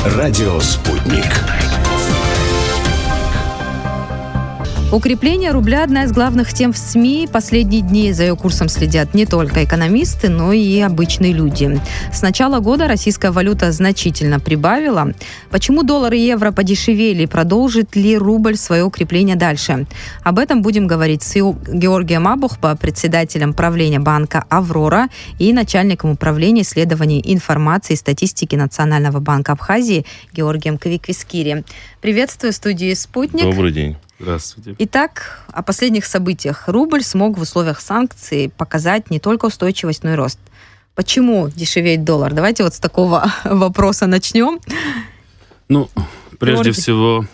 Радио «Спутник». Укрепление рубля – одна из главных тем в СМИ. Последние дни за ее курсом следят не только экономисты, но и обычные люди. С начала года российская валюта значительно прибавила. Почему доллар и евро подешевели? Продолжит ли рубль свое укрепление дальше? Об этом будем говорить с Георгием Абухба, председателем правления банка «Аврора» и начальником управления исследований информации и статистики Национального банка Абхазии Георгием Квиквискири. Приветствую в студии «Спутник». Добрый день. Здравствуйте. Итак, о последних событиях. Рубль смог в условиях санкций показать не только устойчивость, но и рост. Почему дешевеет доллар? Давайте вот с такого вопроса начнем. Прежде всего,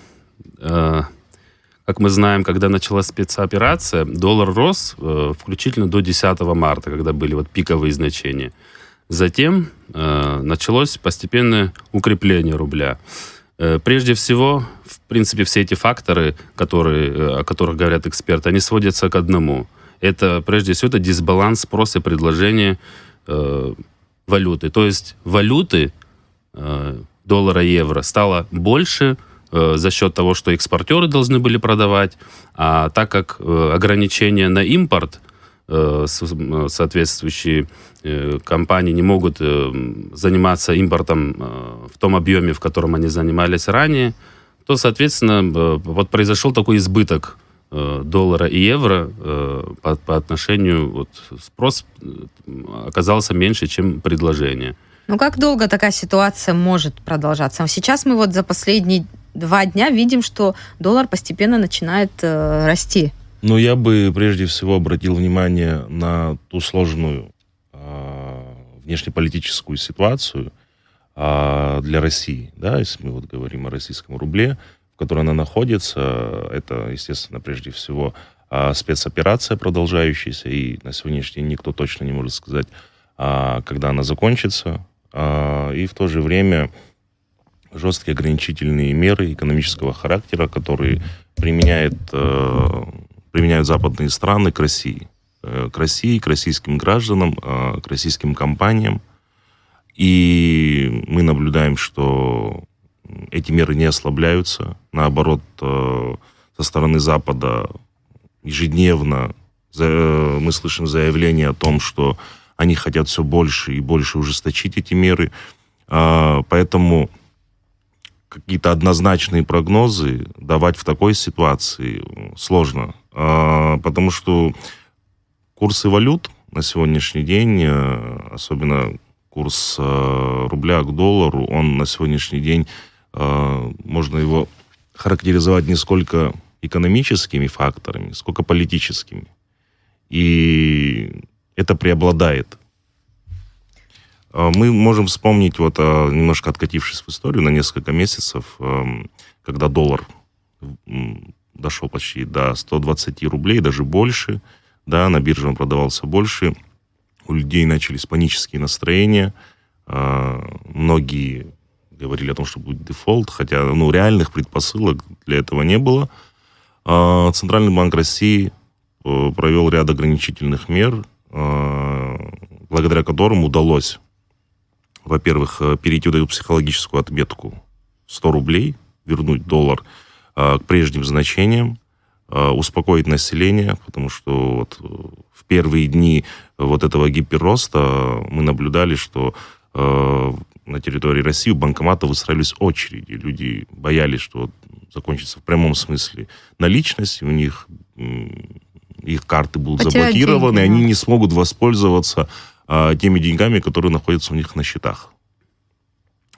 как мы знаем, когда началась спецоперация, доллар рос включительно до 10 марта, когда были пиковые значения. Затем началось постепенное укрепление рубля. Прежде всего, в принципе, все эти факторы, о которых говорят эксперты, они сводятся к одному. Прежде всего, это дисбаланс спроса и предложения валюты. То есть валюты доллара и евро стало больше за счет того, что экспортеры должны были продавать, а так как ограничения на импорт, соответствующие компании не могут заниматься импортом в том объеме, в котором они занимались ранее, то, соответственно, произошел такой избыток доллара и евро по отношению, спрос оказался меньше, чем предложение. Как долго такая ситуация может продолжаться? Сейчас мы за последние 2 дня видим, что доллар постепенно начинает расти. Я бы прежде всего обратил внимание на ту сложную внешнеполитическую ситуацию для России. Да, если мы говорим о российском рубле, в которой она находится, это, естественно, прежде всего спецоперация продолжающаяся, и на сегодняшний день никто точно не может сказать, когда она закончится, и в то же время жесткие ограничительные меры экономического характера, которые применяют западные страны к России, к российским гражданам, к российским компаниям. И мы наблюдаем, что эти меры не ослабляются. Наоборот, со стороны Запада ежедневно мы слышим заявления о том, что они хотят все больше и больше ужесточить эти меры. Поэтому какие-то однозначные прогнозы давать в такой ситуации сложно. Потому что курсы валют на сегодняшний день, особенно курс рубля к доллару, он на сегодняшний день, можно его характеризовать не сколько экономическими факторами, сколько политическими. И это преобладает. Мы можем вспомнить, немножко откатившись в историю на несколько месяцев, когда доллар дошел почти до 120 рублей, даже больше, да, на бирже он продавался больше, у людей начались панические настроения, многие говорили о том, что будет дефолт, хотя реальных предпосылок для этого не было. Центральный банк России провел ряд ограничительных мер, благодаря которым удалось, во-первых, перейти эту психологическую отметку 100 рублей, вернуть доллар к прежним значениям, успокоить население, потому что в первые дни этого гиперроста мы наблюдали, что на территории России у банкомата выстраивались очереди. Люди боялись, что закончится в прямом смысле наличность, у них их карты будут заблокированы, и они не смогут воспользоваться теми деньгами, которые находятся у них на счетах.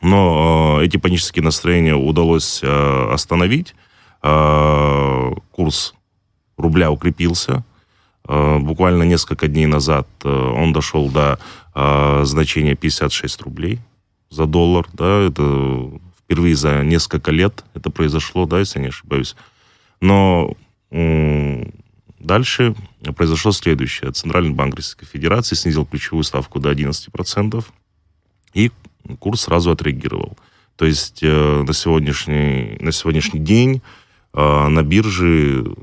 Но эти панические настроения удалось остановить. Курс рубля укрепился. Буквально несколько дней назад он дошел до значения 56 рублей за доллар. Да, это впервые за несколько лет это произошло, да, если я не ошибаюсь. Но дальше произошло следующее. Центральный банк Российской Федерации снизил ключевую ставку до 11%, и курс сразу отреагировал. То есть на сегодняшний день на бирже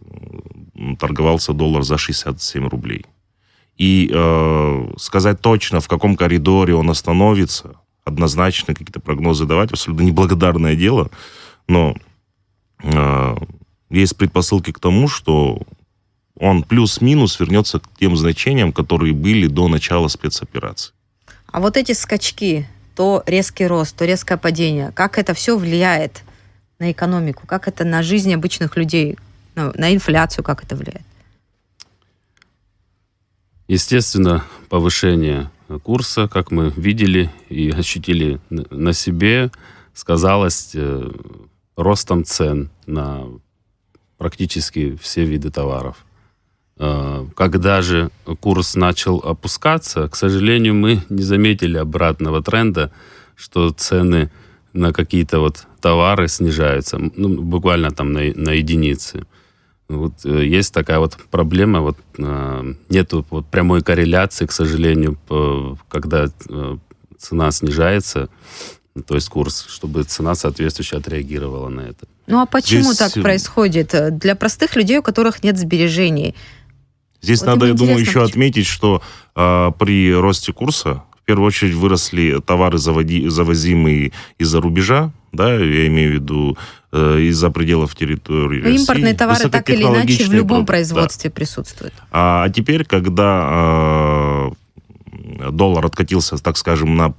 торговался доллар за 67 рублей. И сказать точно, в каком коридоре он остановится, однозначно какие-то прогнозы давать, абсолютно неблагодарное дело, но есть предпосылки к тому, что он плюс-минус вернется к тем значениям, которые были до начала спецоперации. А вот эти скачки, то резкий рост, то резкое падение, как это все влияет на экономику, как это на жизнь обычных людей, на инфляцию, как это влияет? Естественно, повышение курса, как мы видели и ощутили на себе, сказалось ростом цен на практически все виды товаров. Когда же курс начал опускаться, к сожалению, мы не заметили обратного тренда, что цены на какие-то вот товары снижаются, буквально там на единицы. Вот есть такая вот проблема, вот нету вот прямой корреляции, к сожалению, когда цена снижается, то есть курс, чтобы цена соответствующе отреагировала на это. Ну а почему так происходит? Для простых людей, у которых нет сбережений. Здесь надо, я думаю, еще отметить, что при росте курса в первую очередь выросли товары, завозимые из-за рубежа, да, я имею в виду из-за пределов территории России. Импортные товары так или иначе в любом производстве присутствуют. А теперь, когда доллар откатился, так скажем, на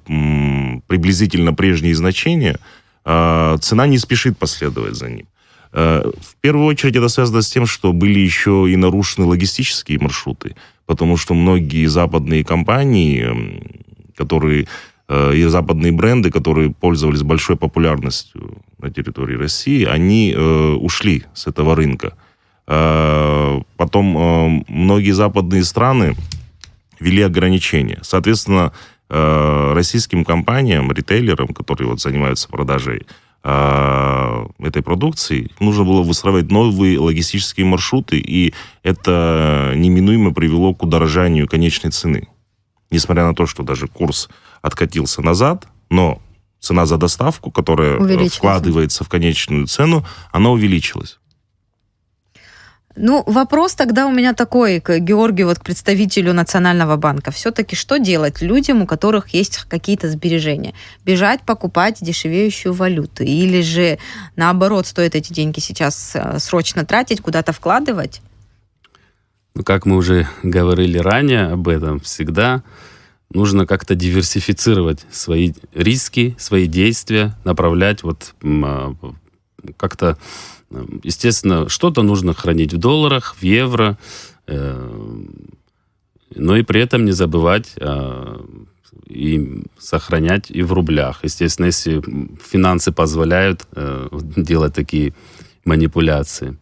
приблизительно прежние значения, цена не спешит последовать за ним. В первую очередь это связано с тем, что были еще и нарушены логистические маршруты, потому что многие западные компании, и западные бренды, которые пользовались большой популярностью на территории России, они ушли с этого рынка. Потом многие западные страны ввели ограничения. Соответственно, российским компаниям, ритейлерам, которые вот занимаются продажей этой продукции, нужно было выстраивать новые логистические маршруты, и это неминуемо привело к удорожанию конечной цены. Несмотря на то, что даже курс откатился назад, но цена за доставку, которая вкладывается в конечную цену, она увеличилась. Ну, вопрос тогда у меня такой, к Георгию, вот к представителю Национального банка. Все-таки что делать людям, у которых есть какие-то сбережения? Бежать покупать дешевеющую валюту? Или же, наоборот, стоит эти деньги сейчас срочно тратить, куда-то вкладывать? Ну, как мы уже говорили ранее об этом, всегда нужно как-то диверсифицировать свои риски, свои действия, направлять вот как-то... Естественно, что-то нужно хранить в долларах, в евро, но и при этом не забывать и сохранять и в рублях. Естественно, если финансы позволяют делать такие манипуляции.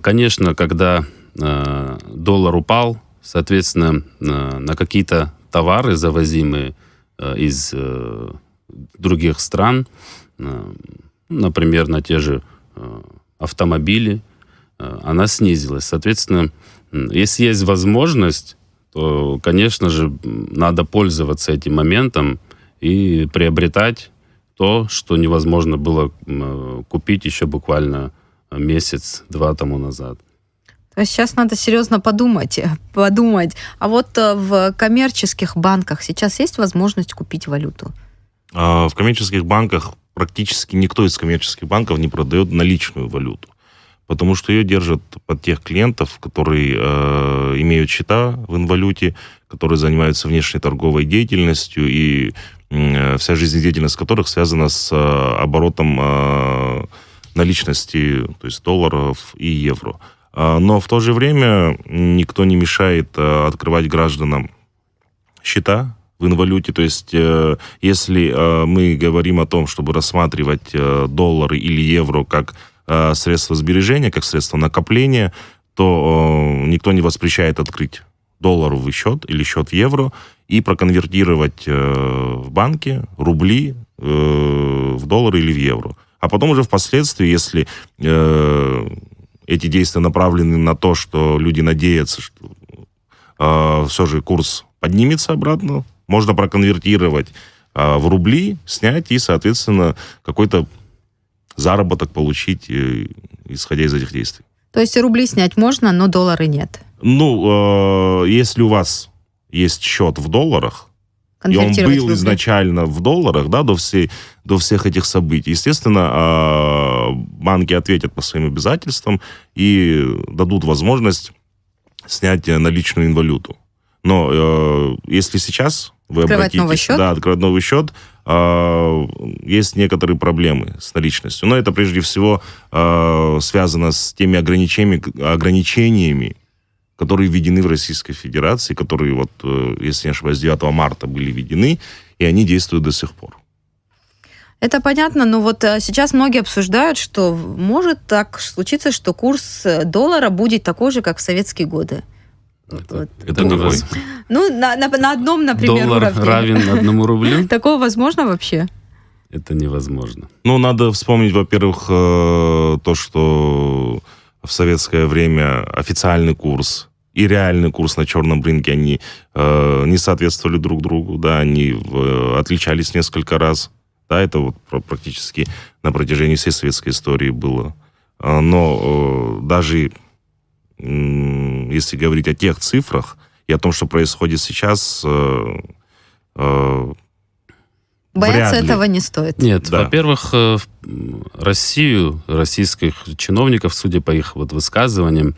Конечно, когда доллар упал, соответственно, на какие-то товары, завозимые из других стран, например, на те же автомобили, она снизилась. Соответственно, если есть возможность, то, конечно же, надо пользоваться этим моментом и приобретать то, что невозможно было купить еще буквально месяц-два тому назад. То есть сейчас надо серьезно подумать. А вот в коммерческих банках сейчас есть возможность купить валюту? В коммерческих банках практически никто из коммерческих банков не продает наличную валюту, потому что ее держат под тех клиентов, которые имеют счета в инвалюте, которые занимаются внешней торговой деятельностью, и вся жизнедеятельность которых связана с оборотом наличности, то есть долларов и евро. Но в то же время никто не мешает открывать гражданам счета в инвалюте. То есть если мы говорим о том, чтобы рассматривать доллары или евро как средство сбережения, как средство накопления, то никто не воспрещает открыть долларовый счет или счет в евро и проконвертировать в банке рубли в доллары или в евро. А потом уже впоследствии, если эти действия направлены на то, что люди надеются, что все же курс поднимется обратно, можно проконвертировать в рубли, снять и, соответственно, какой-то заработок получить, исходя из этих действий. То есть рубли снять можно, но доллары нет? Ну, если у вас есть счет в долларах, И он Конвертировать в был рубли. изначально в долларах, да, до всех этих событий. Естественно, банки ответят по своим обязательствам и дадут возможность снять наличную инвалюту. Но если сейчас вы Открывать новый счет? Да, открывать новый счет, есть некоторые проблемы с наличностью. Но это прежде всего связано с теми ограничениями, которые введены в Российской Федерации, которые, вот, если не ошибаюсь, 9 марта были введены, и они действуют до сих пор. Это понятно, но вот сейчас многие обсуждают, что может так случиться, что курс доллара будет такой же, как в советские годы. Это невозможно. Ну, на одном, например, Доллар уровне. равен 1 рублю? Такого возможно вообще? Это невозможно. Ну, надо вспомнить, во-первых, то, что в советское время официальный курс и реальный курс на черном рынке, они не соответствовали друг другу, да, они отличались несколько раз. Да, это вот практически на протяжении всей советской истории было. Но даже если говорить о тех цифрах и о том, что происходит сейчас, Бояться этого не стоит. Нет, Да. во-первых, российских чиновников, судя по их вот высказываниям,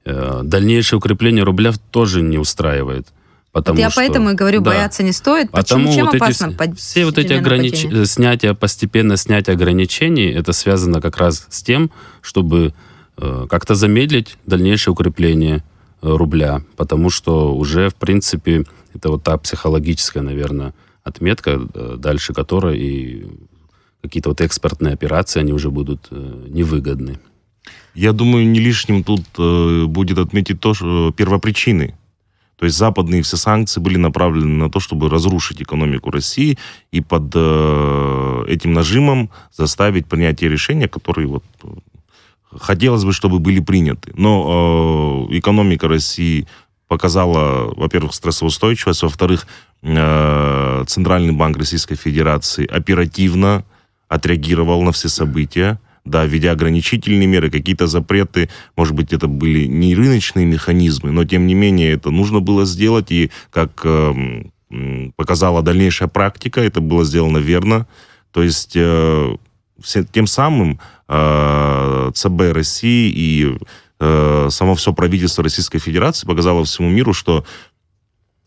дальнейшее укрепление рубля тоже не устраивает. Потому Я что, поэтому и говорю, да. бояться не стоит. Потому Почему? Чем вот опасно все вот эти падение? постепенное снятие ограничений, это связано как раз с тем, чтобы как-то замедлить дальнейшее укрепление рубля. Потому что уже, в принципе, это вот та психологическая, наверное, отметка, дальше которой и какие-то вот экспортные операции, они уже будут невыгодны. Я думаю, не лишним тут будет отметить то, что первопричины. То есть западные все санкции были направлены на то, чтобы разрушить экономику России и под этим нажимом заставить принятие решения, которые вот хотелось бы, чтобы были приняты. Но экономика России показала, во-первых, стрессоустойчивость, во-вторых, Центральный банк Российской Федерации оперативно отреагировал на все события, да, введя ограничительные меры, какие-то запреты, может быть, это были не рыночные механизмы, но, тем не менее, это нужно было сделать, и, как показала дальнейшая практика, это было сделано верно. То есть, тем самым ЦБ России и само все правительство Российской Федерации показало всему миру, что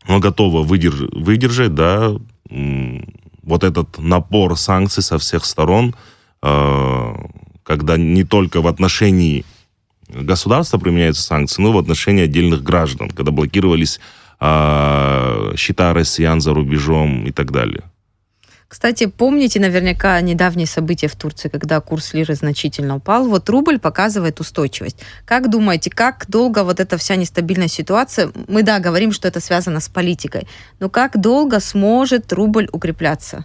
оно готово выдержать, да, вот этот напор санкций со всех сторон, когда не только в отношении государства применяются санкции, но и в отношении отдельных граждан, когда блокировались счета россиян за рубежом и так далее. Кстати, помните наверняка недавние события в Турции, когда курс лиры значительно упал. Вот рубль показывает устойчивость. Как думаете, как долго вот эта вся нестабильная ситуация, мы, да, говорим, что это связано с политикой, но как долго сможет рубль укрепляться?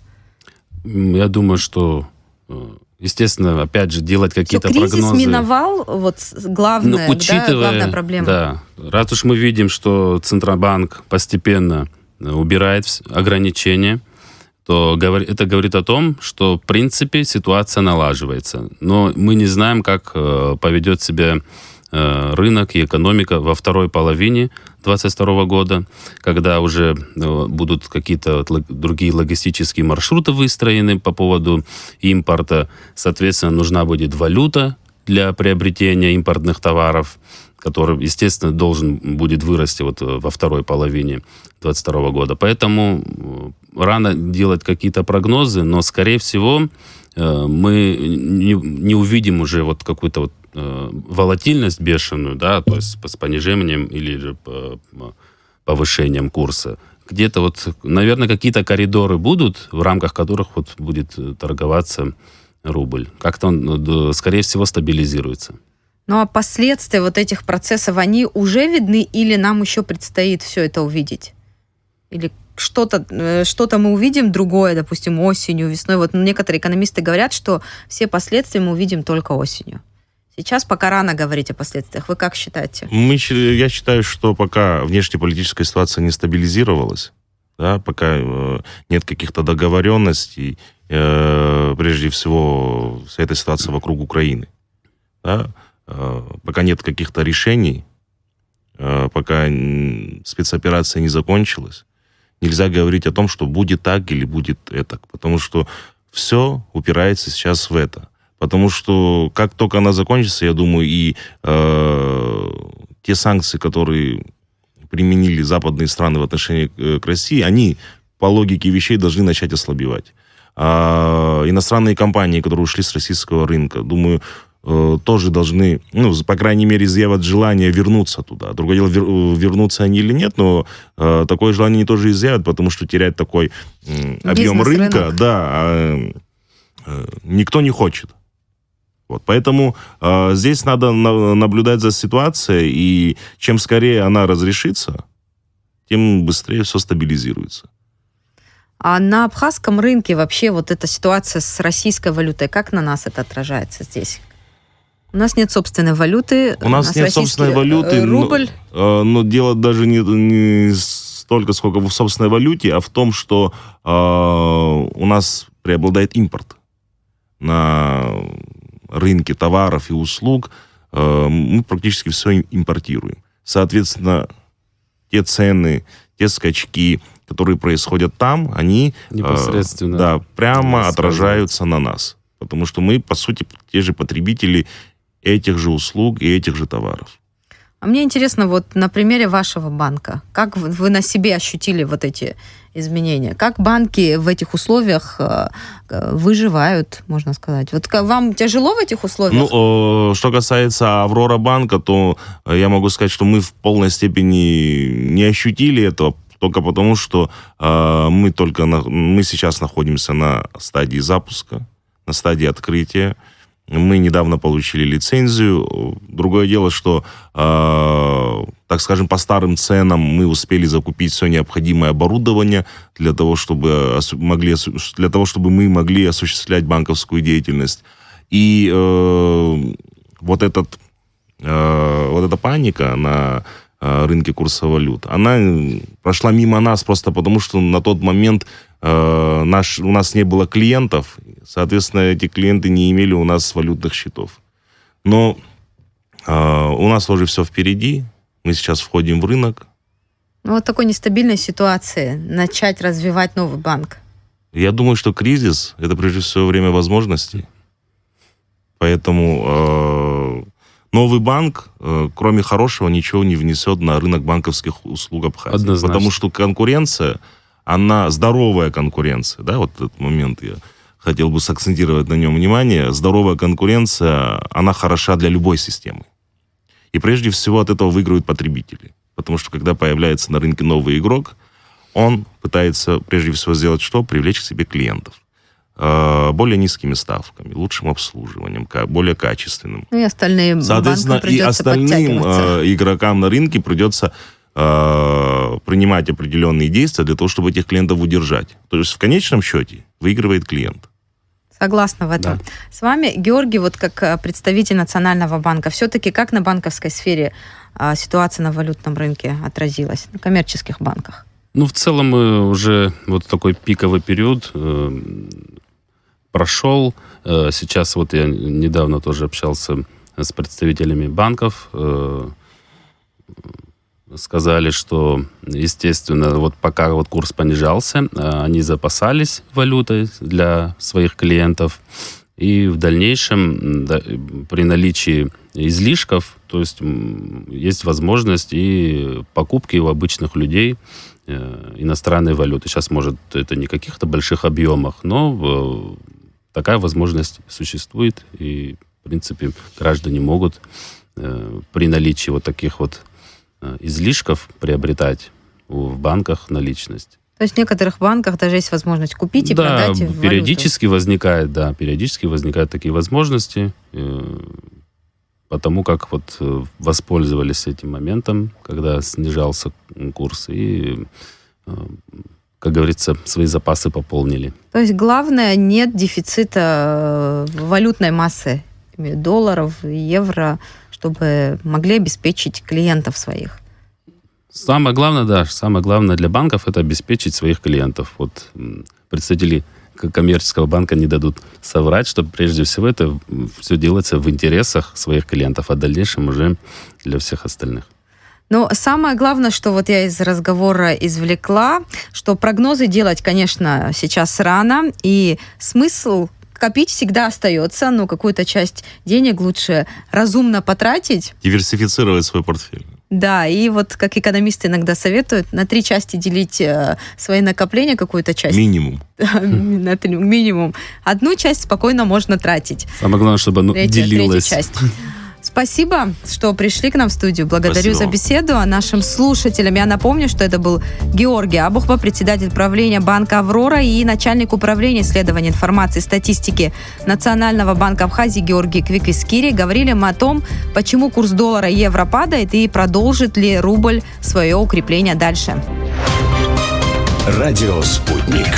Я думаю, что, естественно, опять же, делать какие-то кризис прогнозы... миновал, вот главное, главная проблема. Да, раз уж мы видим, что Центробанк постепенно убирает ограничения, то это говорит о том, что, в принципе, ситуация налаживается. Но мы не знаем, как поведет себя рынок и экономика во второй половине 2022 года, когда уже будут какие-то другие логистические маршруты выстроены по поводу импорта. Соответственно, нужна будет валюта для приобретения импортных товаров, который, естественно, должен будет вырасти вот во второй половине 2022 года. Поэтому рано делать какие-то прогнозы, но, скорее всего, мы не увидим уже вот какую-то вот волатильность бешеную, да, то есть с понижением или же повышением курса. Где-то вот, наверное, какие-то коридоры будут, в рамках которых вот будет торговаться рубль. Как-то он, скорее всего, стабилизируется. Ну а последствия вот этих процессов, они уже видны или нам еще предстоит все это увидеть? Или что-то мы увидим другое, допустим, осенью, весной? Вот некоторые экономисты говорят, что все последствия мы увидим только осенью. Сейчас пока рано говорить о последствиях. Вы как считаете? Я считаю, что пока внешнеполитическая ситуация не стабилизировалась, да, пока нет каких-то договоренностей, прежде всего, вся эта ситуация вокруг Украины, да, пока нет каких-то решений, пока спецоперация не закончилась, нельзя говорить о том, что будет так или будет это. Потому что все упирается сейчас в это. Потому что как только она закончится, я думаю, и те санкции, которые применили западные страны в отношении к России, они по логике вещей должны начать ослабевать. А иностранные компании, которые ушли с российского рынка, думаю, тоже должны, по крайней мере, изъявят желание вернуться туда. Другое дело, вернутся они или нет, но такое желание они тоже изъявят, потому что терять такой объем рынка, никто не хочет. Вот. Поэтому здесь надо наблюдать за ситуацией, и чем скорее она разрешится, тем быстрее все стабилизируется. А на абхазском рынке вообще вот эта ситуация с российской валютой, как на нас это отражается здесь? У нас нет собственной валюты. У нас нет собственной валюты. Рубль. Но дело даже не столько, сколько в собственной валюте, а в том, что у нас преобладает импорт. На рынке товаров и услуг мы практически все импортируем. Соответственно, те цены, те скачки, которые происходят там, они непосредственно прямо отражаются на нас. Потому что мы, по сути, те же потребители этих же услуг и этих же товаров. А мне интересно, вот на примере вашего банка, как вы на себе ощутили вот эти изменения? Как банки в этих условиях выживают, можно сказать? Вот вам тяжело в этих условиях? Что касается Аврора банка, то я могу сказать, что мы в полной степени не ощутили этого, только потому, что мы сейчас находимся на стадии запуска, на стадии открытия. Мы недавно получили лицензию. Другое дело, что, так скажем, по старым ценам мы успели закупить все необходимое оборудование для того, чтобы мы могли осуществлять банковскую деятельность. И вот эта паника на рынке курса валют, она прошла мимо нас просто потому, что на тот момент у нас не было клиентов, соответственно, эти клиенты не имели у нас валютных счетов. Но у нас уже все впереди, мы сейчас входим в рынок. Вот такой нестабильной ситуации начать развивать новый банк. Я думаю, что кризис – это прежде всего время возможностей. Поэтому новый банк, кроме хорошего, ничего не внесет на рынок банковских услуг Абхазии. Однозначно. Потому что конкуренция, она здоровая конкуренция. Да, вот этот момент я хотел бы сакцентировать на нем внимание. Здоровая конкуренция, она хороша для любой системы. И прежде всего от этого выигрывают потребители. Потому что когда появляется на рынке новый игрок, он пытается прежде всего сделать что? Привлечь к себе клиентов. Более низкими ставками, лучшим обслуживанием, более качественным. Ну и остальные соответственно, и остальным игрокам на рынке придется принимать определенные действия для того, чтобы этих клиентов удержать. То есть в конечном счете выигрывает клиент. Согласна в этом. Да. С вами, Георгий, вот как представитель Национального банка, все-таки как на банковской сфере ситуация на валютном рынке отразилась, на коммерческих банках? В целом уже вот такой пиковый период прошел. Сейчас вот я недавно тоже общался с представителями банков. Сказали, что, естественно, вот пока вот курс понижался, они запасались валютой для своих клиентов. И в дальнейшем, при наличии излишков, то есть есть возможность и покупки у обычных людей иностранной валюты. Сейчас, может, это не в каких-то больших объемах, но такая возможность существует. И, в принципе, граждане могут при наличии вот таких вот излишков приобретать в банках наличность. То есть в некоторых банках даже есть возможность купить и продать в периодически возникают такие возможности, потому как вот воспользовались этим моментом, когда снижался курс, и, как говорится, свои запасы пополнили. То есть главное, нет дефицита валютной массы, долларов, евро, чтобы могли обеспечить клиентов своих. Самое главное для банков – это обеспечить своих клиентов. Вот представители коммерческого банка не дадут соврать, что прежде всего это все делается в интересах своих клиентов, а в дальнейшем уже для всех остальных. Но самое главное, что вот я из разговора извлекла, что прогнозы делать, конечно, сейчас рано, и смысл копить всегда остается, но какую-то часть денег лучше разумно потратить. Диверсифицировать свой портфель. Да, и вот как экономисты иногда советуют, на 3 части делить свои накопления, какую-то часть. Минимум. На 3, минимум. 1 часть спокойно можно тратить. Самое главное, чтобы оно делилось. 3 часть. Спасибо, что пришли к нам в студию. Благодарю Спасибо. за беседу. А нашим слушателям я напомню, что это был Георгий Абухба, председатель правления банка «Аврора» и начальник управления исследования информации и статистики Национального банка Абхазии Георгий Квиквискири. Говорили мы о том, почему курс доллара и евро падает и продолжит ли рубль свое укрепление дальше. Радио «Спутник».